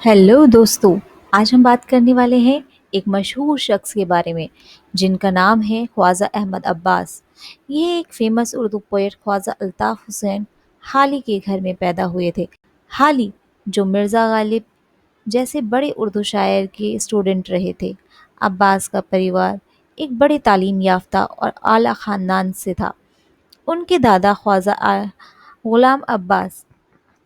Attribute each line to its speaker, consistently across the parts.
Speaker 1: Hello दोस्तों। आज हम बात करने वाले हैं एक मशहूर शख्स के बारे में जिनका नाम है ख्वाजा अहमद अब्बास। ये एक फेमस उर्दू पोएट ख्वाजा अल्ताफ़ हुसैन हाली के घर में पैदा हुए थे। हाली जो मिर्ज़ा गालिब जैसे बड़े उर्दू शायर के स्टूडेंट रहे थे। अब्बास का परिवार एक बड़े तालीम याफ्ता और आला ख़ानदान से था। उनके दादा ख्वाजा गुलाम अब्बास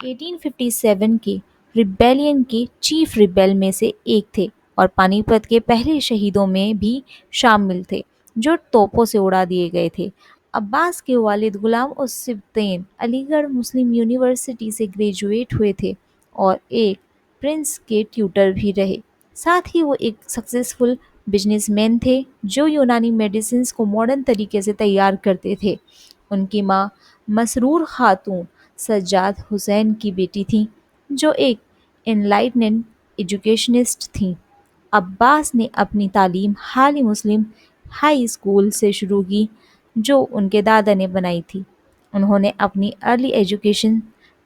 Speaker 1: 1857 के रिबेलियन के चीफ रिबेल में से एक थे और पानीपत के पहले शहीदों में भी शामिल थे जो तोपों से उड़ा दिए गए थे। अब्बास के वालिद गुलाम उस सिबतैन अलीगढ़ मुस्लिम यूनिवर्सिटी से ग्रेजुएट हुए थे और एक प्रिंस के ट्यूटर भी रहे। साथ ही वो एक सक्सेसफुल बिजनेसमैन थे जो यूनानी मेडिसिन को मॉडर्न तरीके से तैयार करते थे। उनकी माँ मसरूर खातून सज्जाद हुसैन की बेटी थीं जो एक एनलाइटनेंट एजुकेशनिस्ट थीं। अब्बास ने अपनी तालीम हाली मुस्लिम हाई स्कूल से शुरू की जो उनके दादा ने बनाई थी। उन्होंने अपनी अर्ली एजुकेशन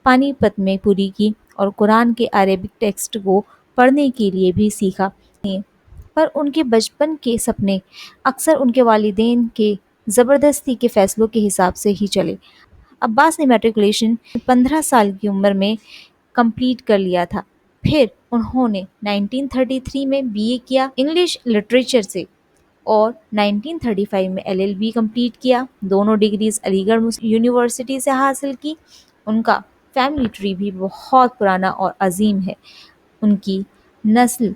Speaker 1: पानीपत में पूरी की और कुरान के अरेबिक टेक्स्ट को पढ़ने के लिए भी सीखा। पर उनके बचपन के सपने अक्सर उनके वालिदैन के ज़बरदस्ती के फैसलों के हिसाब से ही चले। अब्बास ने मैट्रिकुलेशन 15 साल की उम्र में कंप्लीट कर लिया था। फिर उन्होंने 1933 में बीए किया इंग्लिश लिटरेचर से और 1935 में एलएलबी कंप्लीट किया। दोनों डिग्रीज अलीगढ़ यूनिवर्सिटी से हासिल की। उनका फैमिली ट्री भी बहुत पुराना और अजीम है। उनकी नस्ल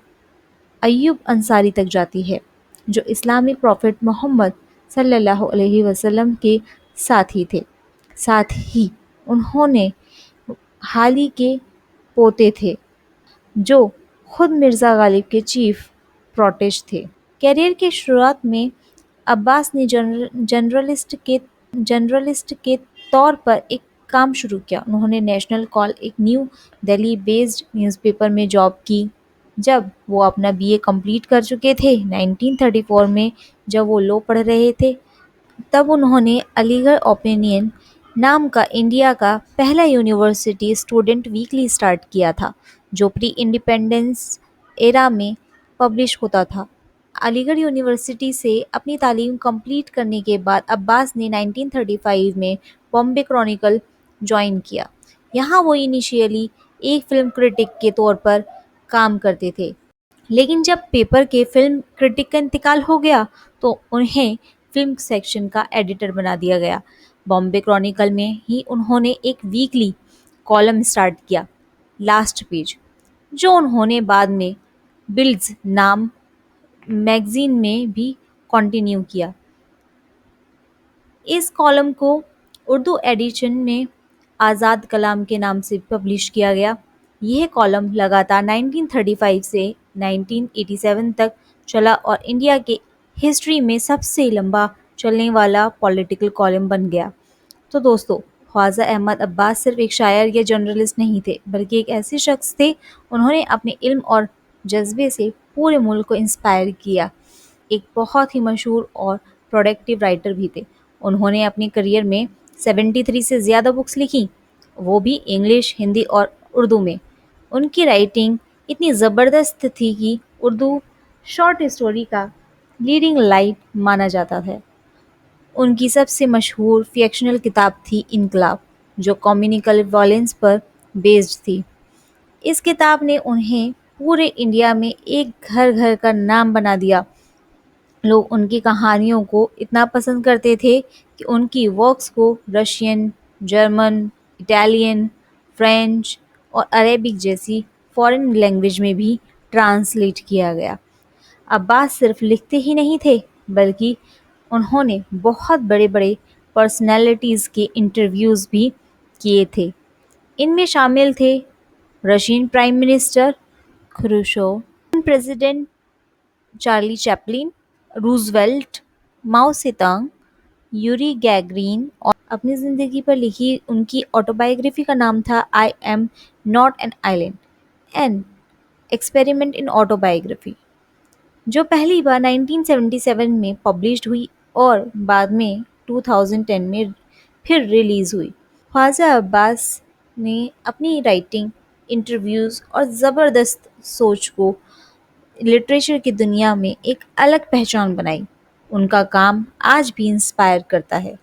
Speaker 1: अय्यूब अंसारी तक जाती है जो इस्लामिक प्रॉफिट मोहम्मद सल्लल्लाहु अलैहि वसल्लम के साथी थे। साथ ही उन्होंने हाली के पोते थे जो खुद मिर्ज़ा गालिब के चीफ प्रोटेज थे। करियर के शुरुआत में अब्बास ने जर्नलिस्ट के तौर पर एक काम शुरू किया। उन्होंने नेशनल कॉल एक न्यू दिल्ली बेस्ड न्यूज़पेपर में जॉब की। जब वो अपना बीए कंप्लीट कर चुके थे 1934 में, जब वो लॉ पढ़ रहे थे, तब उन्होंने अलीगढ़ ओपिनियन नाम का इंडिया का पहला यूनिवर्सिटी स्टूडेंट वीकली स्टार्ट किया था जो प्री इंडिपेंडेंस एरा में पब्लिश होता था। अलीगढ़ यूनिवर्सिटी से अपनी तालीम कंप्लीट करने के बाद अब्बास ने 1935 में बॉम्बे क्रॉनिकल ज्वाइन किया। यहाँ वो इनिशियली एक फिल्म क्रिटिक के तौर पर काम करते थे, लेकिन जब पेपर के फिल्म क्रिटिक का इंतकाल हो गया तो उन्हें फिल्म सेक्शन का एडिटर बना दिया गया। बॉम्बे क्रॉनिकल में ही उन्होंने एक वीकली कॉलम स्टार्ट किया, लास्ट पेज, जो उन्होंने बाद में बिल्ड्स नाम मैगजीन में भी कंटिन्यू किया। इस कॉलम को उर्दू एडिशन में आज़ाद कलाम के नाम से पब्लिश किया गया। यह कॉलम लगातार 1935 से 1987 तक चला और इंडिया के हिस्ट्री में सबसे लंबा चलने वाला पॉलिटिकल कॉलम बन गया। तो दोस्तों, ख्वाजा अहमद अब्बास सिर्फ एक शायर या जर्नलिस्ट नहीं थे, बल्कि एक ऐसे शख्स थे उन्होंने अपने इल्म और जज्बे से पूरे मुल्क को इंस्पायर किया। एक बहुत ही मशहूर और प्रोडक्टिव राइटर भी थे। उन्होंने अपने करियर में 73 से ज़्यादा बुक्स लिखी, वो भी इंग्लिश, हिंदी और उर्दू में। उनकी राइटिंग इतनी ज़बरदस्त थी कि उर्दू शॉर्ट स्टोरी का लीडिंग लाइट माना जाता है। उनकी सबसे मशहूर फिक्शनल किताब थी इनकलाब, जो कम्युनिकल वॉयलेंस पर बेस्ड थी। इस किताब ने उन्हें पूरे इंडिया में एक घर घर का नाम बना दिया। लोग उनकी कहानियों को इतना पसंद करते थे कि उनकी वर्क्स को रशियन, जर्मन, इटालियन, फ्रेंच और अरेबिक जैसी फॉरेन लैंग्वेज में भी ट्रांसलेट किया गया। अब्बास सिर्फ लिखते ही नहीं थे, बल्कि उन्होंने बहुत बड़े बड़े पर्सनैलिटीज़ के इंटरव्यूज़ भी किए थे। इनमें शामिल थे Russian prime minister Khrushchev, president Charlie Chaplin, Roosevelt, Mao Tsetung, Yuri Gagarin. और अपनी ज़िंदगी पर लिखी उनकी ऑटोबायोग्राफी का नाम था I am not an island, an experiment in autobiography, जो पहली बार 1977 में पब्लिश्ड हुई और बाद में 2010 में फिर रिलीज़ हुई। ख्वाजा अब्बास ने अपनी राइटिंग انٹرویوز اور زبردست سوچ کو لٹریچر کی دنیا میں ایک الگ پہچان بنائی۔ ان کا کام آج بھی انسپائر کرتا ہے۔